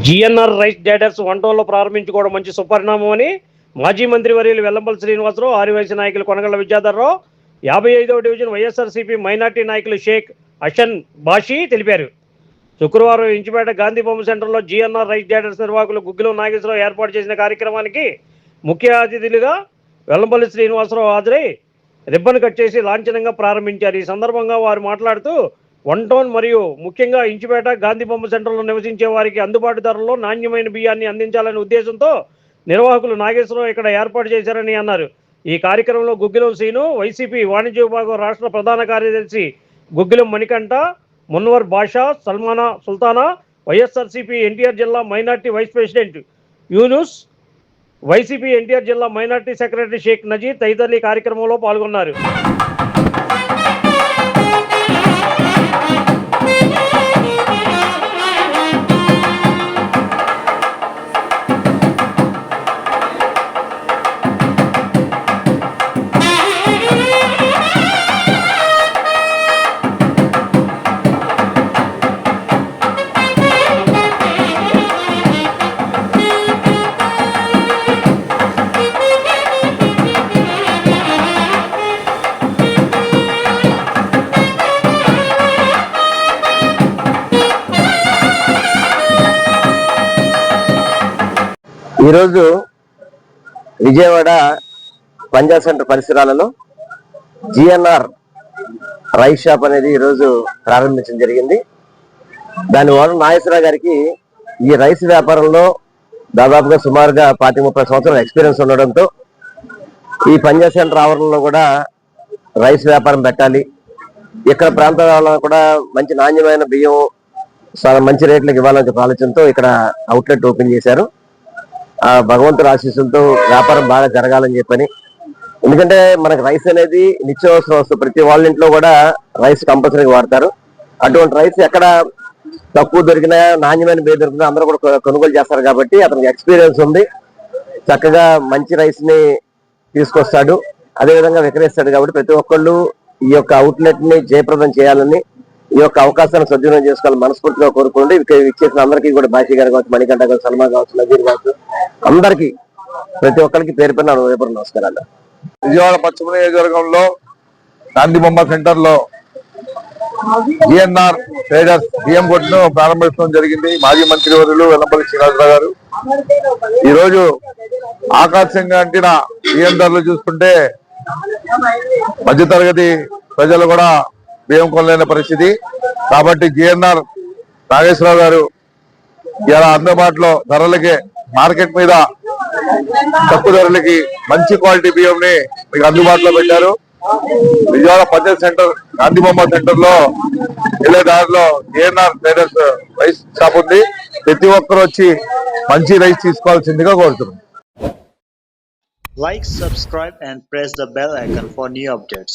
GNR rice డేటర్స్ వంటల్లో ప్రారంభించుకోవడం మంచి సుపరిణామం అని మాజీ మంత్రి వర్యులు వెల్లంపల్లి శ్రీనివాసరావు, ఆదివాసీ నాయకులు కొనగళ్ల విద్యాధర్రావు, 55వ డివిజన్ వైఎస్ఆర్సీపీ మైనార్టీ నాయకులు షేక్ హసన్ బాషీ తెలిపారు. శుక్రవారం ఇంచిపేట గాంధీ బొమ్మ సెంటర్లో జిఎన్ఆర్ రైస్ డేటర్స్ నిర్వాహకులు గుగ్గిలం నాగేశ్వరరావు ఏర్పాటు చేసిన కార్యక్రమానికి ముఖ్య అతిథులుగా వెల్లంపల్లి శ్రీనివాసరావు హాజరై రిబ్బన్ కట్ చేసి లాంఛనంగా ప్రారంభించారు. ఈ సందర్భంగా వారు మాట్లాడుతూ 1 టౌన్ మరియు ముఖ్యంగా ఇంచిపేట గాంధీ బొమ్మ సెంటర్లో నివసించే వారికి అందుబాటు ధరల్లో నాణ్యమైన బియ్యాన్ని అందించాలనే ఉద్దేశంతో నిర్వాహకులు నాగేశ్వరరావు ఇక్కడ ఏర్పాటు చేశారని అన్నారు. ఈ కార్యక్రమంలో గుగ్గిలం శ్రీను, వైసీపీ వాణిజ్య విభాగం రాష్ట్ర ప్రధాన కార్యదర్శి గుగ్గిలం మణికంఠ, మున్వర్ బాషా, సల్మానా సుల్తానా, వైఎస్ఆర్సీపీ ఎన్టీఆర్ జిల్లా minority vice president Yunus, YCP NTR జిల్లా మైనార్టీ సెక్రటరీ షేక్ నజీర్ తదితరులు ఈ కార్యక్రమంలో పాల్గొన్నారు. ఈరోజు విజయవాడ పంజాబ్ సెంటర్ పరిసరాలలో జిఎన్ఆర్ రైస్ షాప్ అనేది ఈరోజు ప్రారంభించడం జరిగింది. దాని ఓనర్ నాగేశ్వరరావు గారికి ఈ రైస్ వ్యాపారంలో దాదాపుగా సుమారుగా 30 సంవత్సరాల ఎక్స్పీరియన్స్ ఉండడంతో ఈ పంజాబ్ సెంటర్ ఆవరణలో కూడా రైస్ వ్యాపారం పెట్టాలి, ఇక్కడ ప్రాంతాలలో కూడా మంచి నాణ్యమైన బియ్యం మంచి రేట్లకు ఇవ్వాలని ఆలోచనతో ఇక్కడ అవుట్లెట్ ఓపెన్ చేశారు. ఆ భగవంతుడి ఆశీస్సులతో వ్యాపారం బాగా జరగాలని చెప్పని, ఎందుకంటే మనకు రైస్ అనేది నిత్యావసర వస్తువు, ప్రతి వాళ్ళ ఇంట్లో కూడా రైస్ కంపల్సరీగా వాడతారు. అటువంటి రైస్ ఎక్కడ తక్కువ దొరికినా, నాణ్యమైన బియ్యం దొరికినా అందరూ కూడా కొనుగోలు చేస్తారు. కాబట్టి అతనికి ఎక్స్పీరియన్స్ ఉంది, చక్కగా మంచి రైస్ ని తీసుకొస్తాడు, అదేవిధంగా విక్రయిస్తాడు. కాబట్టి ప్రతి ఒక్కళ్ళు ఈ యొక్క అవుట్లెట్ ని జయప్రదం చేయాలని, ఈ యొక్క అవకాశాన్ని సద్వినియోగం చేసుకోవాలని మనస్ఫూర్తిగా కోరుకోండి. ఇచ్చేసిన అందరికీ కూడా బాషీ గారు కావచ్చు, మణికంఠ కావచ్చు, సల్మా కావచ్చు, నజీర్ కావచ్చు, అందరికీ ప్రతి ఒక్కరికి పేరు పేరున నమస్కారాలు. విజయవాడ పశ్చిమ నియోజకవర్గంలో గాంధీ బొమ్మ సెంటర్ లో జిఎన్ఆర్ ట్రేడర్స్ బియ్యం కొట్టును ప్రారంభించడం జరిగింది. మాజీ మంత్రి వర్యులు వెల్లంపల్లి శ్రీనివాసరావు గారు ఈ రోజు ఆకాశంగా అంటిన బియ్యం ధరలు చూసుకుంటే మధ్యతరగతి ప్రజలు కూడా బియ్యం కొనలేని పరిస్థితి. కాబట్టి జిఎన్ఆర్ నాగేశ్వరరావు గారు ఇలా అందుబాటులో ధరలకి, మార్కెట్ మీద తక్కువ ధరలకి మంచి క్వాలిటీ బియ్యం ని మీకు అందుబాటులో పెట్టారు. విజయవాడ పంచాయత్ సెంటర్ గాంధీ బొమ్మ సెంటర్ లో వెళ్ళే దారిలో జిఎన్ఆర్ ట్రేడర్స్ రైస్ షాప్ ఉంది. ప్రతి ఒక్కరు వచ్చి మంచి రైస్ తీసుకోవాల్సిందిగా కోరుతున్నాం. Like, subscribe and press the bell icon for new updates.